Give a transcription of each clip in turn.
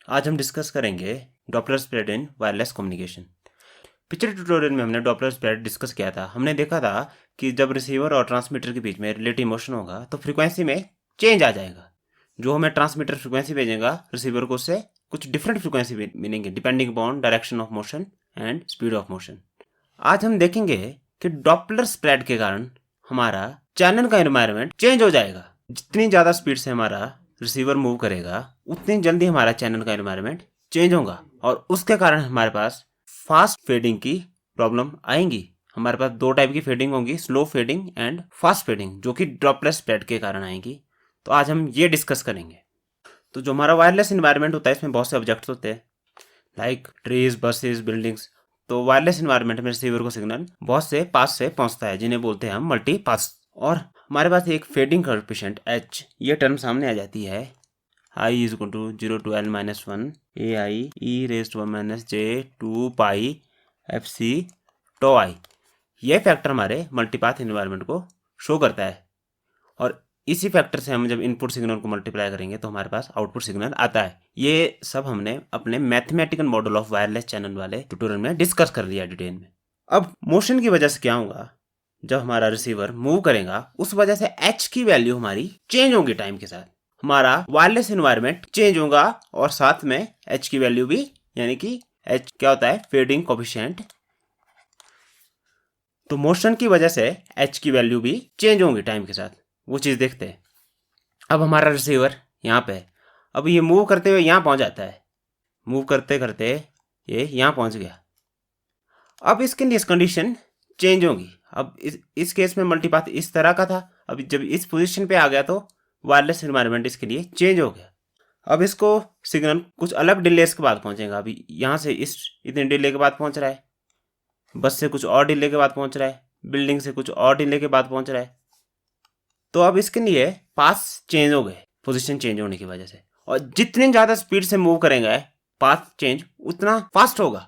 आज हम डिस्कस करेंगे Doppler spread in wireless communication. पिछले ट्यूटोरियल में हमने डॉपलर स्प्रेड डिस्कस किया था। हमने देखा था कि जब रिसीवर और ट्रांसमीटर के बीच में रिलेटिव मोशन होगा तो फ्रीक्वेंसी में चेंज आ जाएगा। जो हमें ट्रांसमीटर फ्रीक्वेंसी भेजेगा रिसीवर को उससे कुछ डिफरेंट फ्रीक्वेंसी मिलेंगे depending upon direction of motion and speed of motion. आज हम देखेंगे कि डॉपलर स्प्रेड के कारण हमारा चैनल का एनवायरनमेंट चेंज हो जाएगा। जितनी ज़्यादा स्पीड से हमारा रिसीवर मूव करेगा उतनी जल्दी हमारा चैनल का एनवायरनमेंट चेंज होगा और उसके कारण हमारे पास फास्ट फेडिंग की प्रॉब्लम आएंगी। हमारे पास दो टाइप की फेडिंग होंगी, slow fading and fast fading, जो कि डॉपलर स्प्रेड के कारण आएंगी। तो आज हम ये डिस्कस करेंगे। तो जो हमारा वायरलेस एनवायरनमेंट होता है इसमें बहुत से ऑब्जेक्ट्स होते हैं लाइक ट्रीज, बसेस, बिल्डिंग्स। तो वायरलेस एनवायरनमेंट में रिसीवर को सिग्नल बहुत से पास से पहुंचता है जिन्हें बोलते हैं हम मल्टी पास। और हमारे पास एक फेडिंग कोएफिशिएंट h, ये टर्म सामने आ जाती है i is equal to 0 to l minus 1 ai e raised to 1 minus j 2 pi fc tau i। ये फैक्टर हमारे मल्टीपाथ एनवायरनमेंट को शो करता है और इसी फैक्टर से हम जब इनपुट सिग्नल को मल्टीप्लाई करेंगे तो हमारे पास आउटपुट सिग्नल आता है। ये सब हमने अपने mathematical model of wireless channel वाले ट्यूटोरियल में डिस्कस कर लिया डिटेल में। अब मोशन की वजह से क्या होगा, जब हमारा रिसीवर मूव करेगा उस वजह से h की वैल्यू हमारी चेंज होगी टाइम के साथ। हमारा वायरलेस एनवायरनमेंट चेंज होगा और साथ में h की वैल्यू भी, यानी कि h क्या होता है, फेडिंग कोएफिशिएंट। तो मोशन की वजह से h की वैल्यू भी चेंज होंगी टाइम के साथ, वो चीज़ देखते हैं। अब हमारा रिसीवर यहाँ पे, अब ये मूव करते हुए यहाँ पहुँच जाता है, मूव करते करते ये यहाँ पहुँच गया। अब इसके लिए कंडीशन चेंज होगी। अब इस केस में मल्टीपाथ इस तरह का था, अब जब इस पोजीशन पे आ गया तो वायरलेस एनवायरनमेंट इसके लिए चेंज हो गया। अब इसको सिग्नल कुछ अलग डिलेस के बाद पहुँचेगा। अभी यहाँ से इस इतने डिले के बाद पहुँच रहा है, बस से कुछ और डिले के बाद पहुँच रहा है, बिल्डिंग से कुछ और डिले के बाद पहुँच रहा है। तो अब इसके लिए पाथ चेंज हो गए पोजीशन चेंज होने की वजह से, और जितनी ज़्यादा स्पीड से मूव करेंगे पाथ चेंज उतना फास्ट होगा।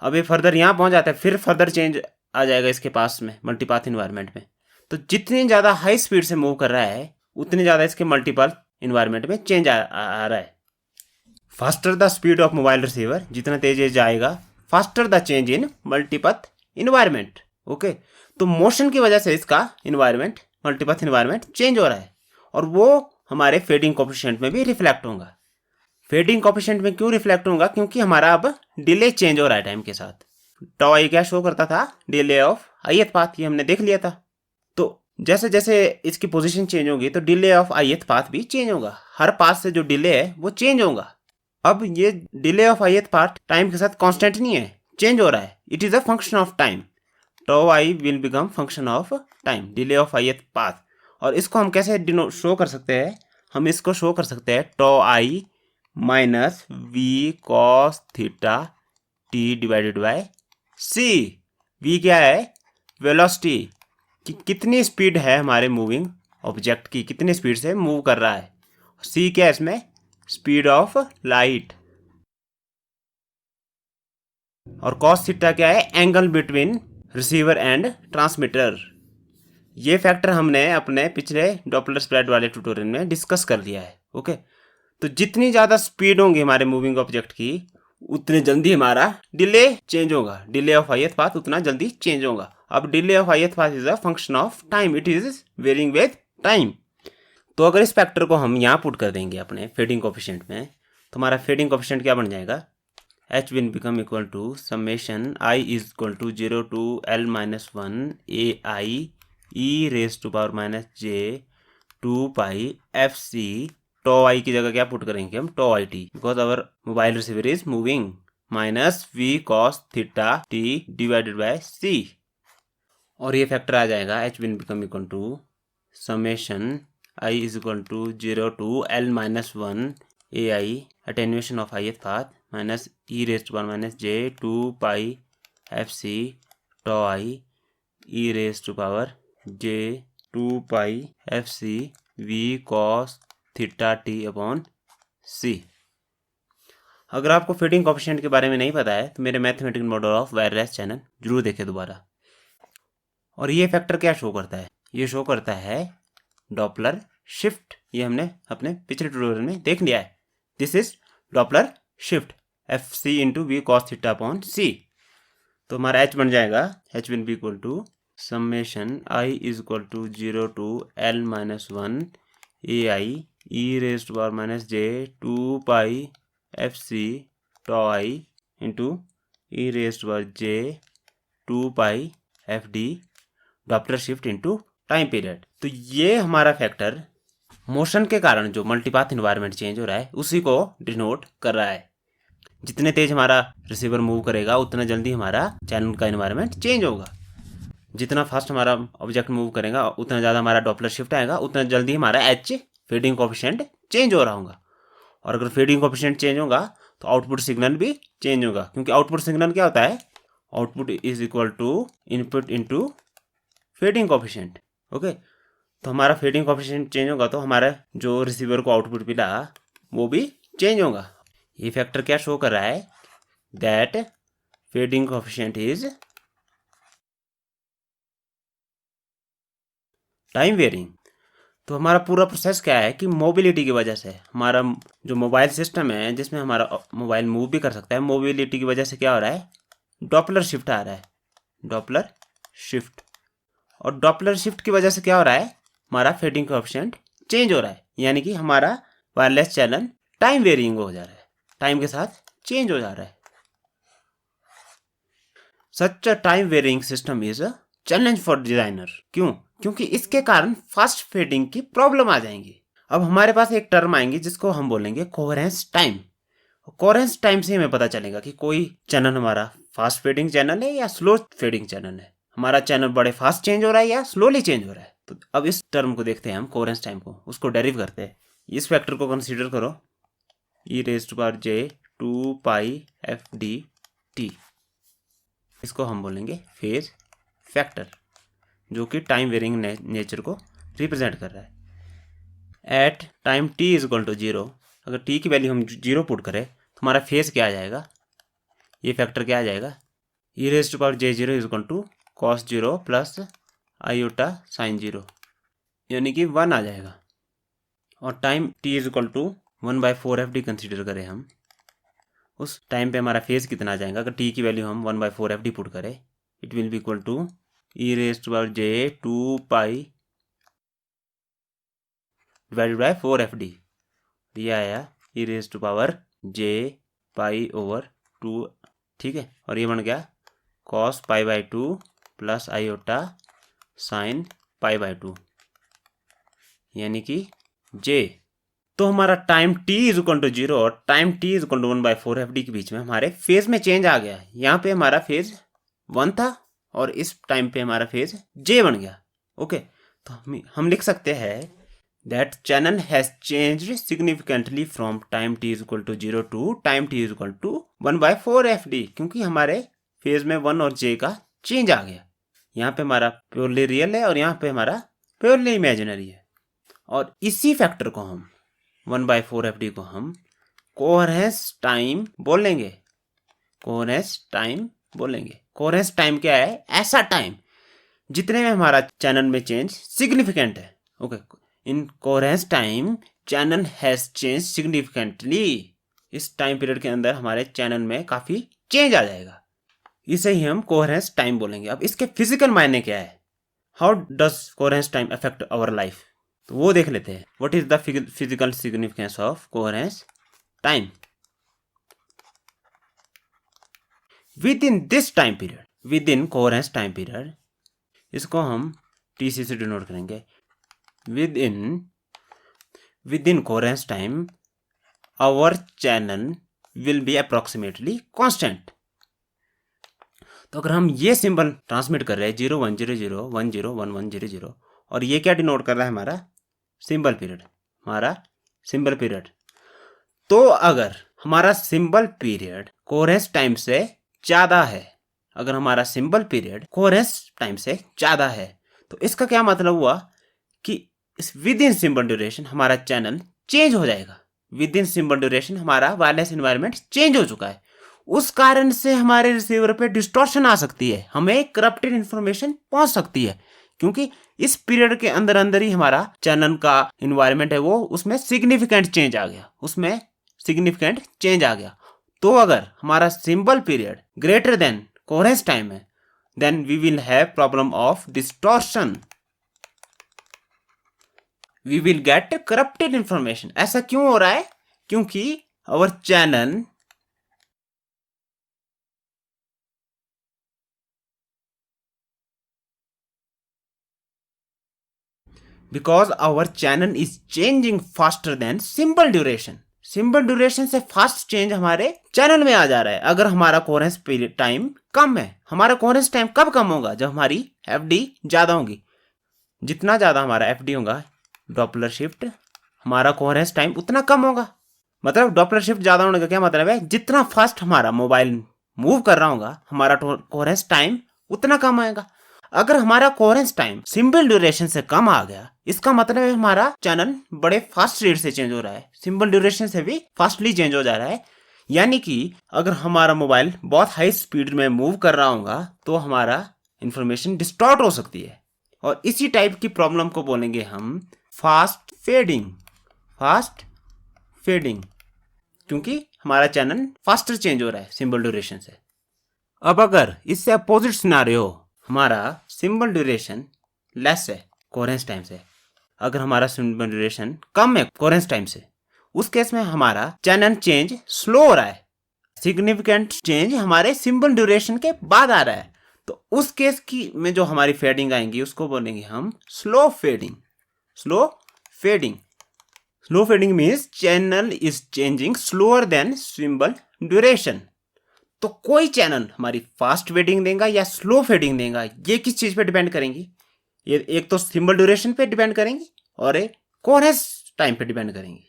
अब ये फर्दर यहाँ पहुँच जाता है, फिर फर्दर चेंज आ जाएगा इसके पास में मल्टीपाथ इन्वायरमेंट में। तो जितनी ज़्यादा हाई स्पीड से मूव कर रहा है उतनी ज़्यादा इसके मल्टीपल इन्वायरमेंट में चेंज आ रहा है। Faster the speed of mobile receiver, जितना तेज जाएगा faster the change in multipath environment. Okay, तो मोशन की वजह से इसका इन्वायरमेंट, मल्टीपथ इन्वायरमेंट चेंज हो रहा है और वो हमारे फेडिंग कोएफिशिएंट में भी रिफ्लेक्ट होगा। फेडिंग कोएफिशिएंट में क्यों रिफ्लेक्ट होगा, क्योंकि हमारा अब डिले चेंज हो रहा है टाइम के साथ। टॉ आई क्या शो करता था, डिले ऑफ ith पाथ, ये हमने देख लिया था। तो जैसे जैसे इसकी पोजीशन चेंज होगी तो डिले ऑफ ith पाथ भी चेंज होगा। हर पाथ से जो डिले है वो चेंज होगा। अब ये delay of ith path time के साथ कांस्टेंट नहीं है, चेंज हो रहा है। It is a function of time. Tau I will become function of time, delay of ith path. और इसको हम कैसे शो कर सकते हैं, हम इसको शो कर सकते हैं tau i minus v cos theta t divided by c. V क्या है, वेलोसिटी, कि कितनी स्पीड है हमारे मूविंग ऑब्जेक्ट की, कितनी स्पीड से मूव कर रहा है। सी क्या है इसमें, स्पीड ऑफ लाइट। और कॉस थीटा क्या है, angle between receiver and transmitter. ये फैक्टर हमने अपने पिछले डॉपलर स्प्रेड वाले ट्यूटोरियल में डिस्कस कर लिया है। ओके, तो जितनी ज़्यादा स्पीड होगी हमारे मूविंग ऑब्जेक्ट की उतनी जल्दी हमारा डिले चेंज होगा। डिले ऑफ ith पाथ उतना जल्दी चेंज होगा। अब delay of ith path is a function of time, it is varying with time. तो अगर इस फैक्टर को हम यहाँ पुट कर देंगे अपने फेडिंग कोएफिशिएंट में तो हमारा फेडिंग कोएफिशिएंट क्या बन जाएगा, h will become equal to summation i is equal to 0 to l minus 1 ai e raise to power minus j 2 pi fc। Tau i की जगह क्या पुट करेंगे हम, tau i t, because our mobile receiver is moving, minus v cos theta t divided by c. और ये factor आ जाएगा h will become equal to summation i is equal to 0 to l minus 1 ai attenuation of ith path minus e raise to power minus j 2 pi fc tau i e raise to power j 2 pi fc v cos theta t upon c. अगर आपको fading coefficient के बारे में नहीं पता है तो मेरे mathematical model of wireless channel जरूर देखें दोबारा। और ये फैक्टर क्या शो करता है, ये शो करता है डॉपलर शिफ्ट। ये हमने अपने पिछले ट्यूटोरियल में देख लिया है। This is Doppler shift f c into v cos theta upon c. तो हमारा एच बन जाएगा, h will be equal to summation i is equal to 0 to l minus 1 a i e raise to power minus j 2 pi f c tau i into e raise to power j 2 pi f d Doppler shift into time period. तो ये हमारा factor motion के कारण जो मल्टीपाथ environment change हो रहा है उसी को डिनोट कर रहा है। जितने तेज हमारा रिसीवर मूव करेगा उतना जल्दी हमारा चैनल का इन्वायरमेंट चेंज होगा। जितना फास्ट हमारा ऑब्जेक्ट मूव करेगा उतना ज़्यादा हमारा डॉपलर शिफ्ट आएगा, उतना जल्दी हमारा एच फीडिंग कोएफिशिएंट चेंज हो रहा होगा। और अगर फीडिंग कोएफिशिएंट चेंज होगा तो आउटपुट सिग्नल भी चेंज होगा, क्योंकि आउटपुट सिग्नल क्या होता है, output is equal to input into feeding coefficient. Okay, तो हमारा फीडिंग कोएफिशिएंट चेंज होगा तो हमारा जो रिसीवर को आउटपुट मिला वो भी चेंज होगा। ये फैक्टर क्या शो कर रहा है, that feeding coefficient is time varying. तो हमारा पूरा प्रोसेस क्या है कि मोबिलिटी की वजह से हमारा जो मोबाइल सिस्टम है जिसमें हमारा मोबाइल मूव भी कर सकता है, मोबिलिटी की वजह से क्या हो रहा है, डॉपलर शिफ्ट आ रहा है, डॉपलर शिफ्ट। और डॉपलर शिफ्ट की वजह से क्या हो रहा है, हमारा फीडिंग कोएफिशिएंट चेंज हो रहा है, यानी कि हमारा वायरलेस चैनल टाइम वेरिंग हो जा रहा है, टाइम के साथ चेंज हो जा रहा है। Such a time varying system is a challenge for designer. क्यों? क्योंकि इसके कारण फास्ट फेडिंग की प्रॉब्लम आ जाएंगी। अब हमारे पास एक टर्म आएंगी जिसको हम बोलेंगे कोहेरेंस टाइम। कोहेरेंस टाइम से हमें पता चलेगा कि कोई चैनल हमारा फास्ट फेडिंग चैनल है या स्लो फेडिंग चैनल है, हमारा चैनल बड़े फास्ट चेंज हो रहा है या स्लोली चेंज हो रहा है। तो अब इस टर्म को देखते हैं हम, कोहेरेंस टाइम को, उसको डेरिव करते हैं। इस फैक्टर को कंसीडर करो, e raise to power j 2 pi f d t, इसको हम बोलेंगे फेज फैक्टर, जो कि टाइम वेरिंग नेचर को रिप्रेजेंट कर रहा है। At time t is equal to 0, अगर टी की वैल्यू हम 0 पुट करें तो हमारा फेज क्या आ जाएगा, ये फैक्टर क्या आ जाएगा, e raise to power j 0 is equal to cos 0 plus iota sine 0, यानी कि 1 आ जाएगा। और time t is equal to 1/4 F d consider करें हम, उस टाइम पे हमारा फेज कितना आ जाएगा, अगर टी की वैल्यू हम 1/4 एफ डी पुट करें, it will be equal to e raise to power j 2 pi divided by 4 f d, दिया आया e raise to power j pi over 2, ठीक है। और ये बन गया कॉस π/2 प्लस आयोटा साइन π/2, यानी कि जे। तो हमारा time t is equal to 0 और time t is equal to 1/4 F D के बीच में हमारे फेज में चेंज आ गया। यहाँ पे हमारा फेज 1 था और इस टाइम पे हमारा फेज j बन गया। ओके, तो हम लिख सकते हैं that channel has changed significantly from time t is equal to 0 to time t is equal to 1/4 F D, क्योंकि हमारे फेज में 1 और j का चेंज आ गया। यहाँ पे हमारा प्योरली रियल है और यहाँ पे हमारा प्योरली इमेजिनरी है। और इसी फैक्टर को हम 1/4 एफ डी को हम कोहेरेंस टाइम बोलेंगे, कोहेरेंस टाइम बोलेंगे। कोहेरेंस टाइम क्या है, ऐसा टाइम जितने में हमारा चैनल में चेंज सिग्निफिकेंट है। Okay, in coherence time channel has change significantly, इस टाइम पीरियड के अंदर हमारे चैनल में काफी चेंज आ जाएगा, इसे ही हम कोहेरेंस टाइम बोलेंगे। अब इसके फिजिकल मायने क्या है, how does coherence time affect our life, तो वो देख लेते हैं। What is the physical significance of coherence time within this time period, within coherence time period, इसको हम टीसी से डिनोट करेंगे। Within coherence time our channel will be approximately constant. तो अगर हम ये सिंबल ट्रांसमिट कर रहे हैं 0 1 0 0 1 0 1 1 0 0, और ये क्या डिनोट कर रहा है, हमारा सिंबल पीरियड, हमारा सिंबल पीरियड। तो अगर हमारा सिंबल पीरियड कोहेरेंस टाइम से ज़्यादा है, अगर हमारा सिंबल पीरियड कोहेरेंस टाइम से ज़्यादा है, तो इसका क्या मतलब हुआ कि विद इन सिंबल ड्यूरेशन हमारा चैनल चेंज हो जाएगा। विद इन सिंबल ड्यूरेशन हमारा वायरलेस एनवायरनमेंट चेंज हो चुका है, उस कारण से हमारे रिसीवर पे डिस्टॉर्शन आ सकती है, हमें करप्टेड इंफॉर्मेशन पहुंच सकती है, क्योंकि इस पीरियड के अंदर अंदर ही हमारा चैनल का इन्वायरमेंट है वो उसमें सिग्निफिकेंट चेंज आ गया, उसमें सिग्निफिकेंट चेंज आ गया। तो अगर हमारा symbol period greater than coherence time है, then we will have problem of distortion, we will get corrupted information. ऐसा क्यों हो रहा है? क्योंकि our channel because our channel is changing faster than symbol duration. Symbol duration से fast change हमारे channel में आ जा रहा है। अगर हमारा कोहेरेंस पीरियड टाइम कम है, हमारा कोहेरेंस टाइम कब कम होगा? जब हमारी एफडी ज्यादा होगी। जितना ज्यादा हमारा एफडी होगा, डॉपलर शिफ्ट, हमारा कोहेरेंस टाइम उतना कम होगा। मतलब डॉपलर शिफ्ट ज्यादा होने का क्या मतलब है? जितना फास्ट हमारा मोबाइल मूव कर रहा होगा, हमारा कोहेरेंस टाइम उतना कम आएगा। अगर हमारा कोहेरेंस टाइम सिंबल ड्यूरेशन से कम आ गया, इसका मतलब है हमारा चैनल बड़े फास्ट रेट से चेंज हो रहा है, सिंबल ड्यूरेशन से भी फास्टली चेंज हो जा रहा है। यानी कि अगर हमारा मोबाइल बहुत हाई स्पीड में मूव कर रहा होगा तो हमारा इंफॉर्मेशन डिस्टॉर्ट हो सकती है। और इसी टाइप की प्रॉब्लम को बोलेंगे हम फास्ट फेडिंग। फास्ट फेडिंग, क्योंकि हमारा चैनल फास्टर चेंज हो रहा है सिंबल ड्यूरेशन से। अब अगर इससे अपोजिट सिनारियो, हमारा सिंबल ड्यूरेशन लेस है कोहेरेंस टाइम से, अगर हमारा सिंबल ड्यूरेशन कम है कोहेरेंस टाइम से, उस केस में हमारा चैनल चेंज स्लो हो रहा है, सिग्निफिकेंट चेंज हमारे सिंबल ड्यूरेशन के बाद आ रहा है। तो उस केस की में जो हमारी फेडिंग आएंगी उसको बोलेंगे हम slow fading. Slow fading, slow fading means channel is changing slower then symbol duration. तो कोई चैनल हमारी फास्ट फेडिंग देगा या स्लो फेडिंग देगा, ये किस चीज पे डिपेंड करेंगी? ये एक तो सिंबल ड्यूरेशन पे डिपेंड करेंगी और एक कोहेरेंस टाइम पे डिपेंड करेंगी।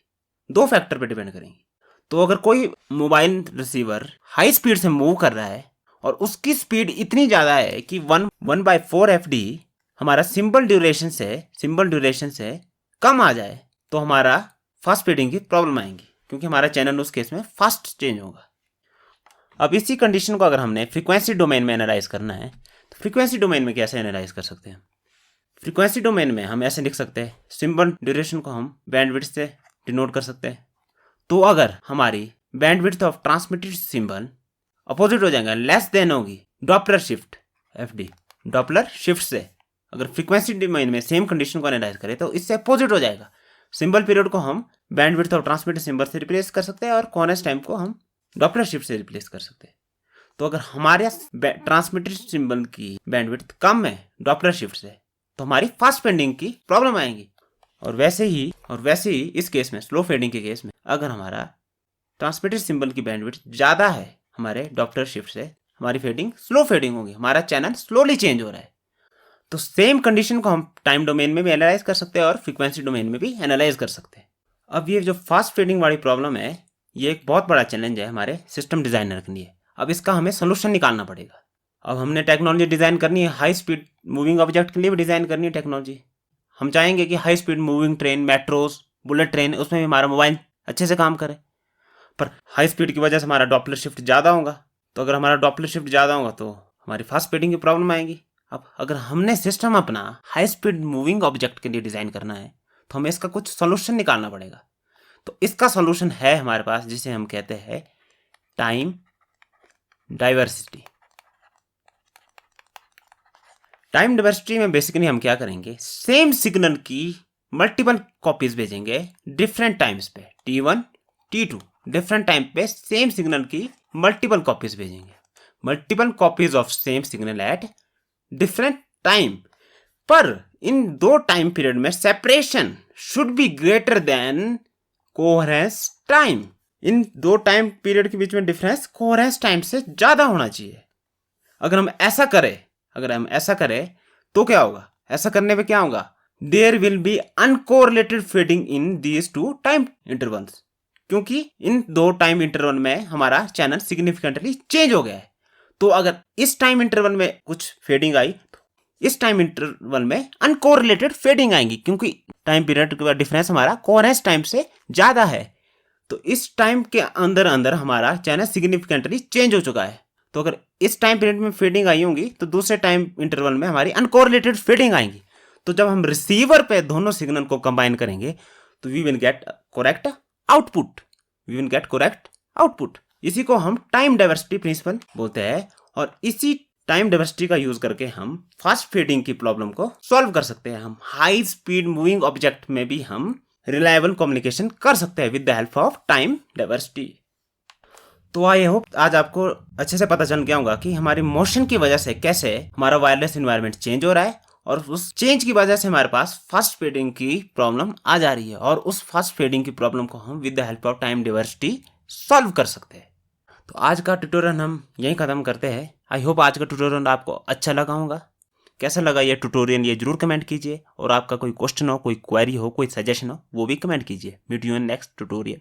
दो फैक्टर पे डिपेंड करेंगी। तो अगर कोई मोबाइल रिसीवर हाई स्पीड से मूव कर रहा है और उसकी स्पीड इतनी ज्यादा है कि 1/4 एफडी हमारा सिंबल ड्यूरेशन से कम आ जाए, तो हमारा फास्ट फेडिंग की प्रॉब्लम आएंगी, क्योंकि हमारा चैनल उस केस में फास्ट चेंज होगा। अब इसी कंडीशन को अगर हमने फ्रीक्वेंसी डोमेन में एनालाइज करना है, तो फ्रीक्वेंसी डोमेन में कैसे एनालाइज कर सकते हैं? फ्रीक्वेंसी डोमेन में हम ऐसे लिख सकते हैं, सिंबल ड्यूरेशन को हम बैंडविड्थ से डिनोट कर सकते हैं। तो अगर हमारी bandwidth of transmitted symbol opposite हो जाएगा, लेस देन होगी Doppler shift FD, Doppler shift से अगर फ्रीक्वेंसी डोमेन में सेम कंडीशन को एनालाइज करें तो इससे अपोजिट हो जाएगा। सिंबल पीरियड को हम बैंडविड्थ ऑफ ट्रांसमिटेड सिंबल से रिप्लेस कर सकते हैं और कोहेरेंस टाइम को हम डॉपलर शिफ्ट से रिप्लेस कर सकते हैं। तो अगर हमारे ट्रांसमिटेड सिंबल की बैंडविड्थ कम है डॉपलर शिफ्ट से, तो हमारी फास्ट फेडिंग की प्रॉब्लम आएंगी। और वैसे ही इस केस में, स्लो फेडिंग के केस में, अगर हमारा ट्रांसमिटेड सिंबल की बैंडविड्थ ज़्यादा है हमारे डॉपलर शिफ्ट से, हमारी फेडिंग स्लो फेडिंग होगी, हमारा चैनल स्लोली चेंज हो रहा है। तो सेम कंडीशन को हम टाइम डोमेन में भी एनालाइज कर सकते हैं और फ्रीक्वेंसी डोमेन में भी एनालाइज कर सकते हैं। अब ये जो फास्ट फेडिंग वाली प्रॉब्लम है, ये एक बहुत बड़ा चैलेंज है हमारे सिस्टम डिज़ाइनर के लिए। अब इसका हमें सोल्यूशन निकालना पड़ेगा। अब हमने टेक्नोलॉजी डिज़ाइन करनी है, हाई स्पीड मूविंग ऑब्जेक्ट के लिए भी डिज़ाइन करनी है टेक्नोलॉजी। हम चाहेंगे कि high speed moving train, metros, bullet train, उसमें भी हमारा मोबाइल अच्छे से काम करे। पर हाई स्पीड की वजह से हमारा डॉपलर शिफ्ट ज़्यादा होगा, तो अगर हमारा डॉपलर शिफ्ट ज़्यादा होगा तो हमारी फास्ट फेडिंग की प्रॉब्लम आएगी। अब अगर हमने सिस्टम अपना हाई स्पीड मूविंग ऑब्जेक्ट के लिए डिज़ाइन करना है, तो हमें इसका कुछ सोल्यूशन निकालना पड़ेगा। तो इसका सोल्यूशन है हमारे पास, जिसे हम कहते हैं टाइम डाइवर्सिटी। टाइम डाइवर्सिटी में बेसिकली हम क्या करेंगे, सेम सिग्नल की मल्टीपल कॉपीज भेजेंगे डिफरेंट टाइम्स पे, T1 T2 डिफरेंट टाइम पे सेम सिग्नल की मल्टीपल कॉपीज भेजेंगे, multiple copies of same signal at different time. पर इन दो टाइम पीरियड में separation should be greater than coherence time. इन दो टाइम पीरियड के बीच में डिफरेंस कोहेरेंस टाइम से ज्यादा होना चाहिए। अगर हम ऐसा करें तो क्या होगा? ऐसा करने पे क्या होगा? There will be uncorrelated fading in these two time intervals, क्योंकि इन दो टाइम इंटरवल में हमारा चैनल सिग्निफिकेंटली चेंज हो गया है। तो अगर इस टाइम इंटरवल में कुछ फेडिंग आई, तो इस टाइम इंटरवल में अनकोरिलेटेड फेडिंग आएंगी, क्योंकि टाइम पीरियड का डिफरेंस हमारा कोहेरेंस टाइम से ज्यादा है। तो इस टाइम के अंदर हमारा चैनल सिग्निफिकेंटली चेंज हो चुका है। तो अगर इस टाइम पीरियड में फेडिंग आई होंगी, तो दूसरे टाइम इंटरवल में हमारी अनकोरिलेटेड फेडिंग आएंगी। तो जब हम रिसीवर पे दोनों सिग्नल को कंबाइन करेंगे, तो we will get correct output. We will get correct output. इसी को हम टाइम डाइवर्सिटी प्रिंसिपल बोलते हैं और इसी टाइम डाइवर्सिटी का यूज करके हम फास्ट फीडिंग की प्रॉब्लम को सॉल्व कर सकते हैं। हम हाई स्पीड मूविंग ऑब्जेक्ट में भी हम रिलायबल कम्युनिकेशन कर सकते हैं with the help of time diversity. तो आई होप आज आपको अच्छे से पता चल गया होगा कि हमारी मोशन की वजह से कैसे हमारा वायरलेस एनवायरनमेंट चेंज हो रहा है और उस चेंज की वजह से हमारे पास फास्ट फीडिंग की प्रॉब्लम आ जा रही है और उस फास्ट फीडिंग की प्रॉब्लम को हम with the help of time diversity solve कर सकते हैं। तो आज का ट्यूटोरियल हम यहीं ख़त्म करते हैं। आई होप आज का ट्यूटोरियल आपको अच्छा लगा होगा। कैसा लगा ये ट्यूटोरियल ये जरूर कमेंट कीजिए और आपका कोई क्वेश्चन हो, कोई क्वेरी हो, कोई सजेशन हो वो भी कमेंट कीजिए। Meet you in next tutorial.